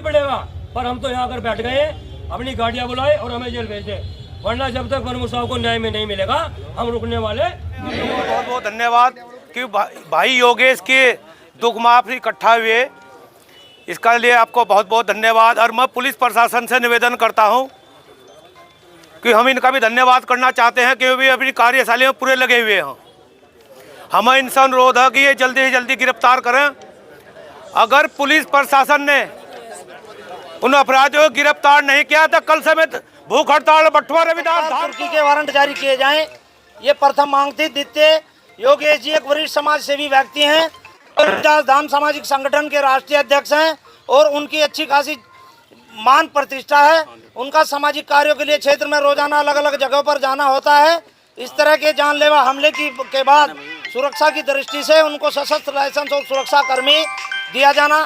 पड़ेगा, पर हम तो यहाँ कर बैठ गए, अपनी गाड़ियाँ बुलाए और हमें जेल भेज दे, वरना जब तक प्रमुख साहब को न्याय में नहीं मिलेगा हम रुकने वाले। बहुत बहुत धन्यवाद कि भाई योगेश के दुख माफी इकट्ठा हुए, इसका लिए आपको बहुत बहुत धन्यवाद। और मैं पुलिस प्रशासन से निवेदन करता हूं कि हम इनका भी धन्यवाद करना चाहते हैं कि वे अपनी कार्यशाला में पूरे लगे हुए हैं। हमें इनसे अनुरोध है कि ये जल्दी से जल्दी गिरफ्तार करें। अगर पुलिस प्रशासन ने उन अपराधियों को गिरफ्तार नहीं किया तो कल समेत भूख हड़ताल, बंटवारा, विधान तुर्की के वारंट जारी किए जाएं, ये प्रथम मांग थी। द्वितीय, योगेश जी एक वरिष्ठ समाज सेवी व्यक्ति हैं और धाम सामाजिक संगठन के राष्ट्रीय अध्यक्ष हैं और उनकी अच्छी खासी मान प्रतिष्ठा है। उनका सामाजिक कार्यों के लिए क्षेत्र में रोजाना अलग अलग जगहों पर जाना होता है। इस तरह के जानलेवा हमले के बाद सुरक्षा की दृष्टि से उनको सशस्त्र लाइसेंस और सुरक्षा कर्मी दिया जाना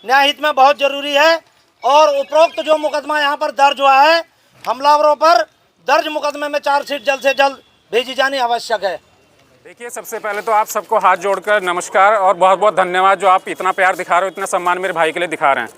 न्यायहित में बहुत जरूरी है। और उपरोक्त जो मुकदमा यहाँ पर दर्ज हुआ है, हमलावरों पर दर्ज मुकदमे में चार्जशीट जल्द से जल्द भेजी जानी आवश्यक है। देखिए, सबसे पहले तो आप सबको हाथ जोड़कर नमस्कार और बहुत बहुत धन्यवाद जो आप इतना प्यार दिखा रहे हो, इतना सम्मान मेरे भाई के लिए दिखा रहे हैं।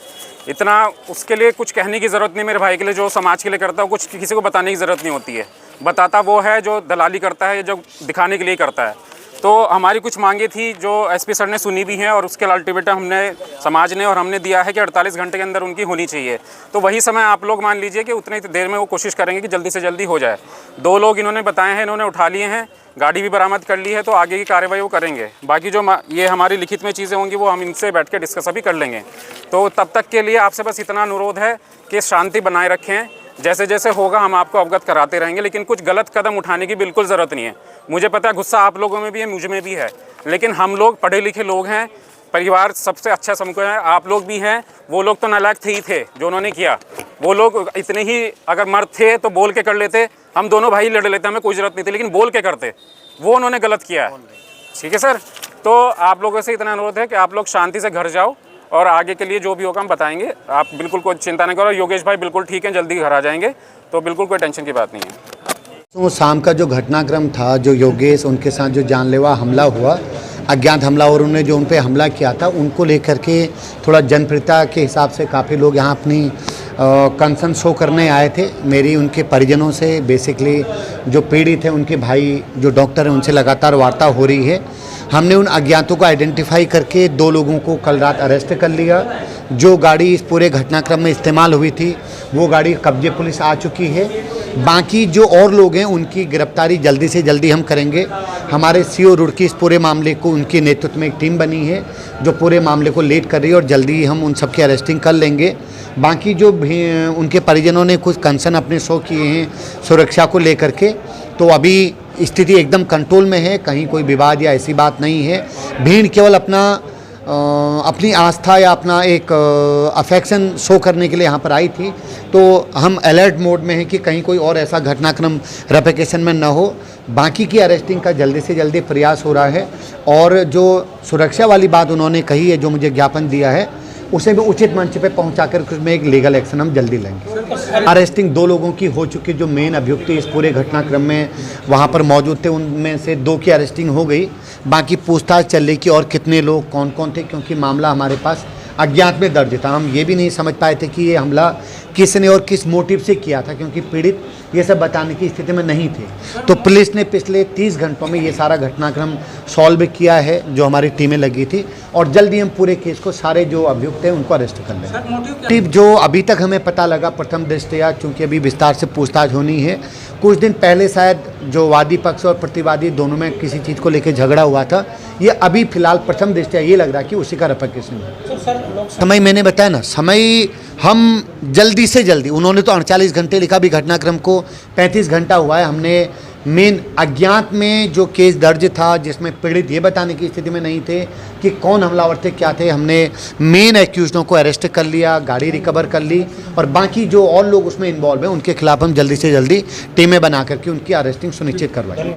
इतना उसके लिए कुछ कहने की ज़रूरत नहीं, मेरे भाई के लिए जो समाज के लिए करता है कुछ किसी को बताने की ज़रूरत नहीं होती है। बताता वो है जो दलाली करता है, जो दिखाने के लिए करता है। तो हमारी कुछ मांगे थी जो एसपी सर ने सुनी भी हैं और उसके अल्टीमेटम हमने समाज ने और हमने दिया है कि 48 घंटे के अंदर उनकी होनी चाहिए। तो वही समय आप लोग मान लीजिए कि उतनी देर में वो कोशिश करेंगे कि जल्दी से जल्दी हो जाए। 2 लोग इन्होंने बताए हैं, इन्होंने उठा लिए हैं, गाड़ी भी बरामद कर ली है, तो आगे की कार्रवाई वो करेंगे। बाकी जो ये हमारी लिखित में चीज़ें होंगी वो हम इनसे बैठ के डिस्कस भी कर लेंगे। तो तब तक के लिए आपसे बस इतना अनुरोध है कि शांति बनाए रखें। जैसे जैसे होगा हम आपको अवगत कराते रहेंगे, लेकिन कुछ गलत कदम उठाने की बिल्कुल ज़रूरत नहीं है। मुझे पता है गुस्सा आप लोगों में भी है, मुझ में भी है, लेकिन हम लोग पढ़े लिखे लोग हैं, परिवार सबसे अच्छा समझो है, आप लोग भी हैं। वो लोग तो नालायक थे ही थे जो उन्होंने किया। वो लोग इतने ही अगर मर्द थे तो बोल के कर लेते, हम दोनों भाई लड़ लेते, हमें कोई ज़रूरत नहीं थी, लेकिन बोल के करते। वो उन्होंने गलत किया है। ठीक है सर, तो आप लोगों से इतना अनुरोध है कि आप लोग शांति से घर जाओ और आगे के लिए जो भी होगा हम बताएंगे। आप बिल्कुल कोई चिंता नहीं करो। योगेश भाई बिल्कुल ठीक हैं, जल्दी घर आ जाएंगे, तो बिल्कुल कोई टेंशन की बात नहीं है। तो शाम का जो घटनाक्रम था, जो योगेश उनके साथ जो जानलेवा हमला हुआ, अज्ञात हमला, और उन्होंने जो उन पे हमला किया था, उनको लेकर के थोड़ा जनप्रियता के हिसाब से काफ़ी लोग यहाँ अपनी कंसर्न शो करने आए थे। मेरी उनके परिजनों से, बेसिकली जो पीड़ित है उनके भाई जो डॉक्टर हैं, उनसे लगातार वार्ता हो रही है। हमने उन अज्ञातों को आइडेंटिफाई करके 2 लोगों को कल रात अरेस्ट कर लिया। जो गाड़ी इस पूरे घटनाक्रम में इस्तेमाल हुई थी वो गाड़ी कब्जे पुलिस आ चुकी है। बाकी जो और लोग हैं उनकी गिरफ्तारी जल्दी से जल्दी हम करेंगे। हमारे सीओ रुड़की इस पूरे मामले को, उनके नेतृत्व में एक टीम बनी है जो पूरे मामले को लीड कर रही है और जल्दी हम उन सबकी अरेस्टिंग कर लेंगे। बाकी जो भी उनके परिजनों ने कुछ कंसर्न अपने शो किए हैं सुरक्षा को लेकर के, तो अभी स्थिति एकदम कंट्रोल में है, कहीं कोई विवाद या ऐसी बात नहीं है। भीड़ केवल अपनी आस्था या अपना एक अफेक्शन शो करने के लिए यहाँ पर आई थी, तो हम अलर्ट मोड में हैं कि कहीं कोई और ऐसा घटनाक्रम रेप्लिकेशन में न हो। बाकी की अरेस्टिंग का जल्दी से जल्दी प्रयास हो रहा है। और जो सुरक्षा वाली बात उन्होंने कही है, जो मुझे ज्ञापन दिया है, उसे भी उचित मंच पे पहुंचाकर उसमें एक लीगल एक्शन हम जल्दी लेंगे। अरेस्टिंग 2 लोगों की हो चुकी, जो मेन अभियुक्त इस पूरे घटनाक्रम में वहां पर मौजूद थे, उनमें से 2 की अरेस्टिंग हो गई। बाकी पूछताछ चल रही कि और कितने लोग कौन कौन थे, क्योंकि मामला हमारे पास अज्ञात में दर्ज था। हम ये भी नहीं समझ पाए थे कि ये हमला किसने और किस मोटिव से किया था, क्योंकि पीड़ित ये सब बताने की स्थिति में नहीं थे। तो पुलिस ने पिछले 30 घंटों में ये सारा घटनाक्रम सॉल्व किया है, जो हमारी टीमें लगी थी, और जल्दी हम पूरे केस को, सारे जो अभियुक्त हैं उनको अरेस्ट कर लेंगे। मोटिव जो अभी तक हमें पता लगा प्रथम दृष्टया, चूँकि अभी विस्तार से पूछताछ होनी है, कुछ दिन पहले शायद जो वादी पक्ष और प्रतिवादी दोनों में किसी चीज़ को लेकर झगड़ा हुआ था। ये अभी फिलहाल प्रथम दृष्टया ये लग रहा है कि उसी का रेप्लिकेशन है। समय मैंने बताया ना, समय हम जल्दी से जल्दी, उन्होंने तो 48 घंटे लिखा, भी घटनाक्रम को 35 घंटा हुआ है। हमने मेन अज्ञात में जो केस दर्ज था, जिसमें पीड़ित ये बताने की स्थिति में नहीं थे कि कौन हमलावर थे, क्या थे, हमने मेन एक्यूज्डों को अरेस्ट कर लिया, गाड़ी रिकवर कर ली, और बाकी जो और लोग उसमें इन्वॉल्व हैं उनके खिलाफ हम जल्दी से जल्दी टीमें बना करके उनकी अरेस्टिंग सुनिश्चित करवाएंगे।